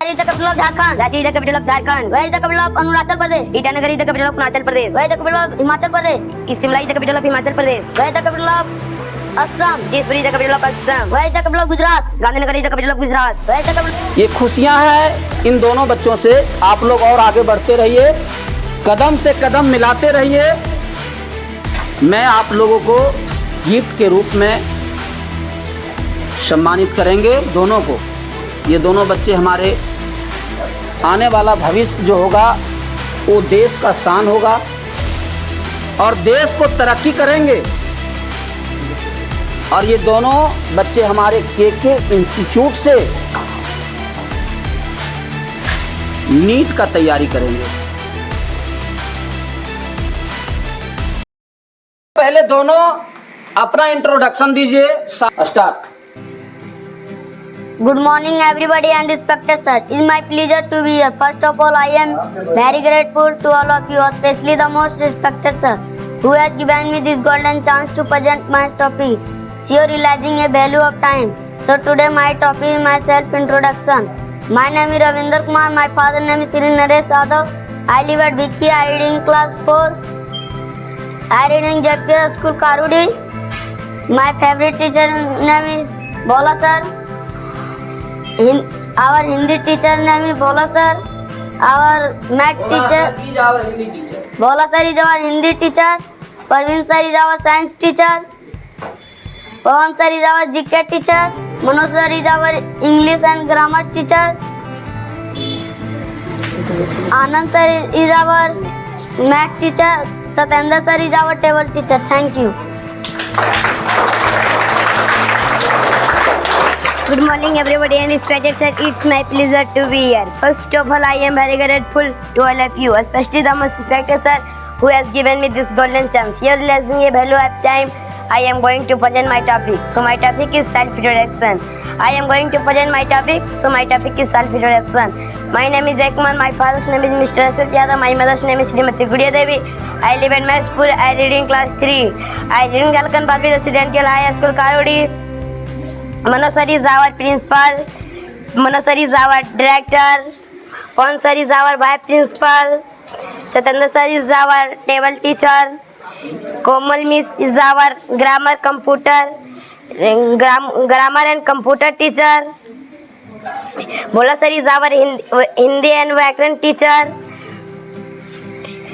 Where is the capital of Jharkhand? Ranchi is the capital of Jharkhand. Where is the capital of Arunachal Pradesh? Itanagar is the capital of Arunachal Pradesh. Where is the capital of Himachal Pradesh? Shimla is the capital of Himachal Pradesh. Where is the capital of Assam? Jeshpur is the capital of Assam. Where is the capital of Gujarat? Gandhinagar is the capital of Gujarat. Where is the capital? ये खुशियां हैं इन दोनों बच्चों से। आप लोग और आगे बढ़ते रहिए, कदम से कदम मिलाते रहिए। मैं आप लोगों को गिफ्ट के रूप में सम्मानित करेंगे दोनों को। ये दोनों बच्चे हमारे आने वाला भविष्य जो होगा वो देश का शान होगा और देश को तरक्की करेंगे। और ये दोनों बच्चे हमारे के इंस्टीट्यूट से नीट का तैयारी करेंगे। पहले दोनों अपना इंट्रोडक्शन दीजिए। Start. Good morning everybody and respected sir. It is my pleasure to be here. First of all, I am very grateful to all of you, especially the most respected sir, who has given me this golden chance to present my topic, sure realizing a value of time. So today my topic is my self-introduction. My name is Ravinder Kumar. My father's name is Sri Naresh Yadav. I live at Vikki. I read in class 4. I read in JPS School, Karudi. My favorite teacher name is Bola sir. Our Hindi teacher name is Bola sir. Our math teacher Bola sir is our Hindi teacher. Parveen sir is our science teacher. Pawan sir is our GK teacher. Manoj sir is our English and grammar teacher. Anand sir is our math teacher. Satyendra sir is our table teacher. Thank you. Good morning everybody and respected sir. It's my pleasure to be here. First of all, I am very grateful to all of you, especially the most respected sir who has given me this golden chance. Here realizing a value of time, I am going to present my topic. So my topic is self-introduction. I am going to present my topic. So my topic is self-introduction. My name is Ekman. My father's name is Mr. Ashok Yadav. My mother's name is Srimati Gudiya Devi. I live in Maheshpur. I read in class 3. I read in Galkan Public Residential High School, Karudi. Manoj sir is our principal. Manoj sir is our director. Pawan sir is our vice principal. Satyendra sir is our table teacher. Komal miss is our grammar and computer teacher. Bola sir is our Hindi and Vyakaran teacher.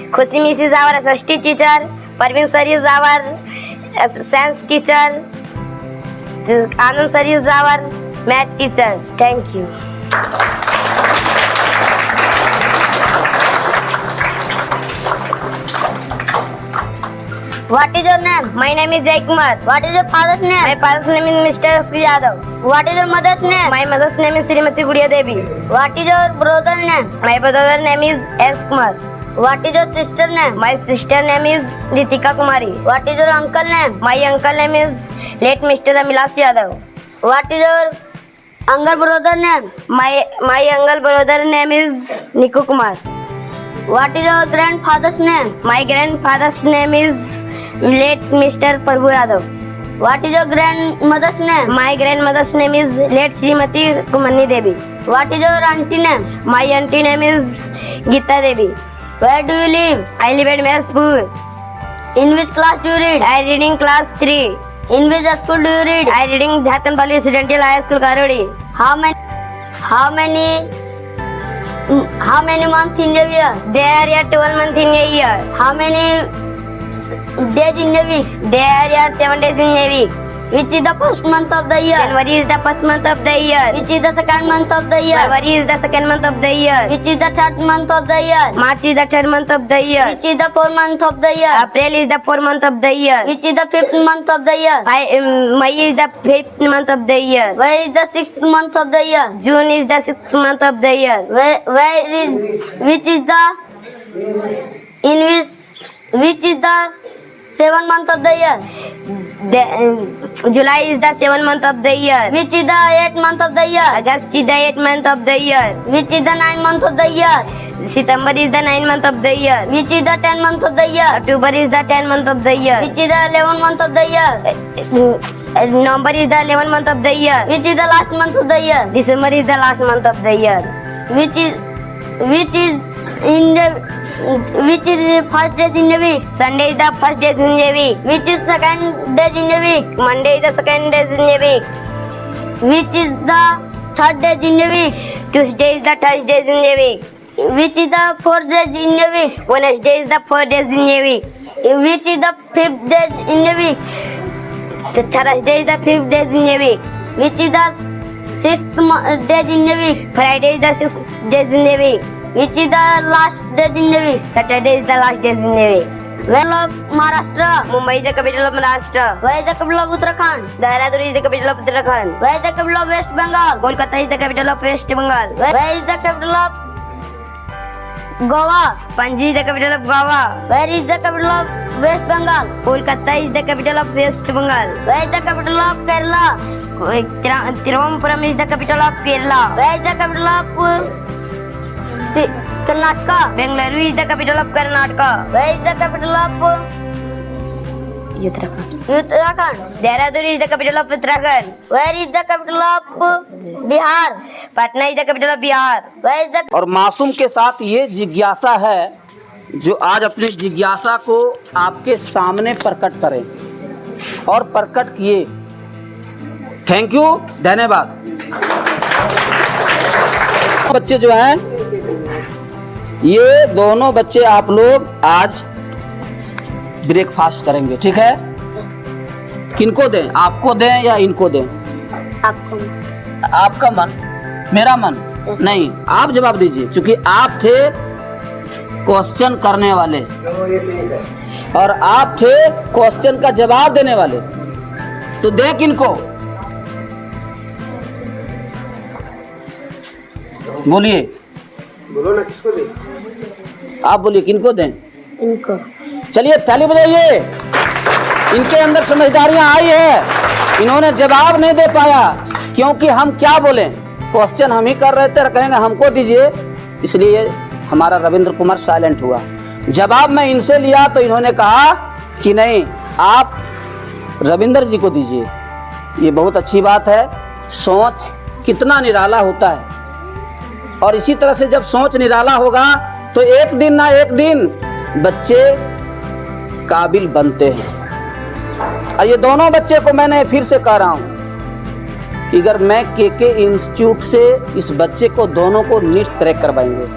Khushi miss is our assistant teacher. Parveen sir is our science teacher. Anand sir is our math teacher. Thank you. What is your name? My name is Jay Kumar. What is your father's name? My father's name is Mr. Ashok Yadav. What is your mother's name? My mother's name is Srimati Gudiya Devi. What is your brother's name? My brother's name is S. Kumar. What is your sister's name? My sister name is Ritika Kumari. What is your uncle name? My uncle name is late Mr. Amilas Yadav. What is your younger brother name? My younger brother name is Niku Kumar. What is your grandfather's name? My grandfather's name is late Mr. Prabhu Yadav. What is your grandmother's name? My grandmother's name is late Srimati Kumani Devi. What is your auntie name? My auntie name is Gita Devi. Where do you live? I live at Maheshpur. In which class do you read? I read in class 3. In which school do you read? I read in Jharkhand Public Residential High School, Karudi. How many months in a year? There are 12 months in a year. How many days in a week? There are 7 days in a week. Which is the first month of the year? January is the first month of the year. Which is the second month of the year? February is the second month of the year. Which is the third month of the year? March is the third month of the year. Which is the fourth month of the year? April is the fourth month of the year. Which is the fifth month of the year? May is the fifth month of the year. Where is the sixth month of the year? June is the sixth month of the year. Which is the seventh month of the year? July is the seventh month of the year. Which is the eighth month of the year? August is the eighth month of the year. Which is the ninth month of the year? September is the 9th month of the year. Which is the 10th month of the year? October is the 10th month of the year. Which is the 11th month of the year? November is the 11th month of the year. Which is the last month of the year? December is the last month of the year. which is the first day in the week, Sunday is the first day in the week, which is second day in the week, Monday is the second day in the week, which is the third day in the week, Tuesday is the third day in the week, which is the fourth day in the week, Wednesday is the fourth day in the week, which is the fifth day in the week, the Thursday is the fifth day in the week, which is the sixth day in the week, Friday is the sixth day in the week, which is the last day in the week. Saturday is the last day in the week. Well of Maharashtra, Mumbai is the capital of Maharashtra. where is the capital of Uttarakhand, Dehradun is the capital of Uttarakhand. where is the capital of West Bengal, Kolkata is the capital of West Bengal. where is the capital of Goa, Panji is the capital of Goa. where is the capital of West Bengal, Kolkata is the capital of West Bengal. where is the capital of Kerala, Tiruvannamalai is the capital of Kerala. where is the capital of Karnataka, Bengaluru is the capital of Karnataka. where is the capital of Uttarakhand, Dehradun is the capital of Uttarakhand. where is the capital of Bihar, Patna is the capital of Bihar. where is the और मासूम के साथ ये जिज्ञासा है जो आज अपनी जिज्ञासा को आपके सामने प्रकट करें और प्रकट किए। थैंक यू, धन्यवाद। बच्चे जो हैं, ये दोनों बच्चे आप लोग आज ब्रेकफास्ट करेंगे, ठीक है? किनको दें, आपको दें या इनको दें? आपको आपका मन, मेरा मन नहीं, आप जवाब दीजिए, क्योंकि आप थे क्वेश्चन करने वाले और आप थे क्वेश्चन का जवाब देने वाले। तो दें किनको? बोलिए, बोलो ना, किसको दे? आप बोलिए किनको दें? इनको चलिए ताली बजाइए। इनके अंदर समझदारियां आई है, इन्होंने जवाब नहीं दे पाया क्योंकि हम क्या बोलें, क्वेश्चन हम ही कर रहे थे, कहेंगे हमको दीजिए, इसलिए हमारा रविंद्र कुमार साइलेंट हुआ। जवाब मैं इनसे लिया तो इन्होंने कहा कि नहीं, आप रविंद्र जी को दीजिए। ये बहुत अच्छी बात है। सोच कितना निराला होता है, और इसी तरह से जब सोच निराला होगा तो एक दिन ना एक दिन बच्चे काबिल बनते हैं। और ये दोनों बच्चे को मैंने फिर से कह रहा हूँ कि अगर मैं के इंस्टीट्यूट से इस बच्चे को दोनों को नीट क्रैक करवाएंगे,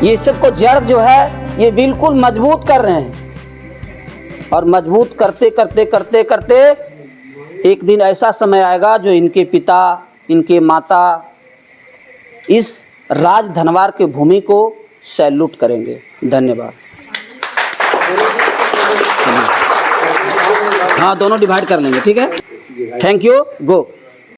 ये सबको जड़ जो है ये बिल्कुल मजबूत कर रहे हैं, और मजबूत करते करते करते करते एक दिन ऐसा समय आएगा जो इनके पिता, इनके माता इस राज धनवार के भूमि को सैल्यूट करेंगे। धन्यवाद। हाँ, दोनों डिवाइड कर लेंगे, ठीक है? Thank you, go.